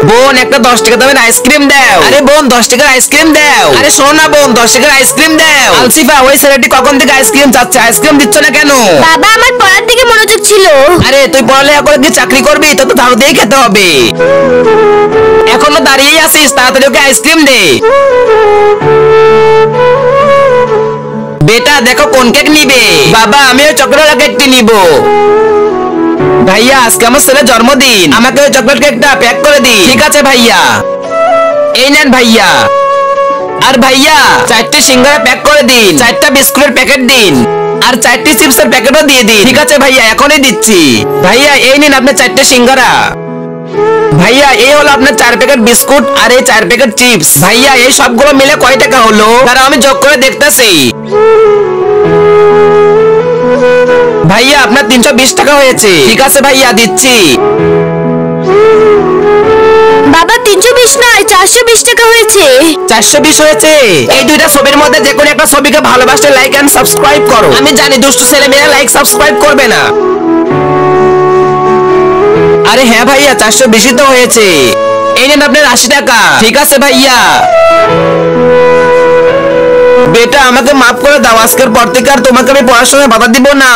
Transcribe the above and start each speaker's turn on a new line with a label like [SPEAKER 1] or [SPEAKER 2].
[SPEAKER 1] বোন একটা 10 টাকা দামের আইসক্রিম দাও। আরে বোন 10 টাকার আইসক্রিম দাও। আরে শোনো না বোন 10 টাকার আইসক্রিম দাও। আলসিফা ওই ছেলেটি কখন থেকে আইসক্রিম চাচ্ছে, আইসক্রিম দিচ্ছ না কেন?
[SPEAKER 2] বাবা আমার পড়ার দিকে মনোযোগ ছিল।
[SPEAKER 1] আরে তুই পড়ালেখা করে কি চাকরি করবি? তো ধার দিয়ে খেতে হবে। এখনো দাঁড়িয়েই আছিস, তাড়াতাড়ি ওকে আইসক্রিম দে। বেটা দেখো কোন কেক নিবে? বাবা আমিও চকলেট কেকটি নিব। ভাইয়া আজকে আমার ছেলের জন্মদিন, আমাকে ওই চকলেট কেকটা প্যাক করে দিন। ঠিক আছে ভাইয়া। এই নেন ভাইয়া। আর ভাইয়া 4টি সিঙ্গারা প্যাক করে দিন, 4টা বিস্কুটের প্যাকেট দিন, আর 4টি চিপসের প্যাকেটও দিয়ে দিন। ঠিক আছে ভাইয়া এখনই দিচ্ছি। ভাইয়া এই নিন আপনার 4টে সিঙ্গারা। ভাইয়া এই হলো আপনার 4 প্যাকেট বিস্কুট আর এই 4 প্যাকেট চিপস। ভাইয়া এই সবগুলো মিলে কয় টাকা হলো? তারা আমি যোগ করে দেখতেছি। ভাইয়া আপনার 320 টাকা হয়েছে। ঠিক আছে ভাইয়া দিচ্ছি।
[SPEAKER 2] বাবা 320 নয় 420 টাকা হয়েছে।
[SPEAKER 1] 420 হয়েছে। এই দুইটা ছবির মধ্যে যে কোনো একটা ছবিকে ভালোবাসলে লাইক এন্ড সাবস্ক্রাইব করো। আমি জানি দুষ্টু ছেলে মেয়েরা লাইক সাবস্ক্রাইব করবে না। আরে হ্যাঁ ভাইয়া 420 তো হয়েছে। এই নেন আপনার 80 টাকা। ঠিক আছে ভাইয়া। বেটা আমাকে মাফ করে দাও, আজকের পর থেকে আর তোমাকে আমি পড়াশোনায় বাধা দিব না।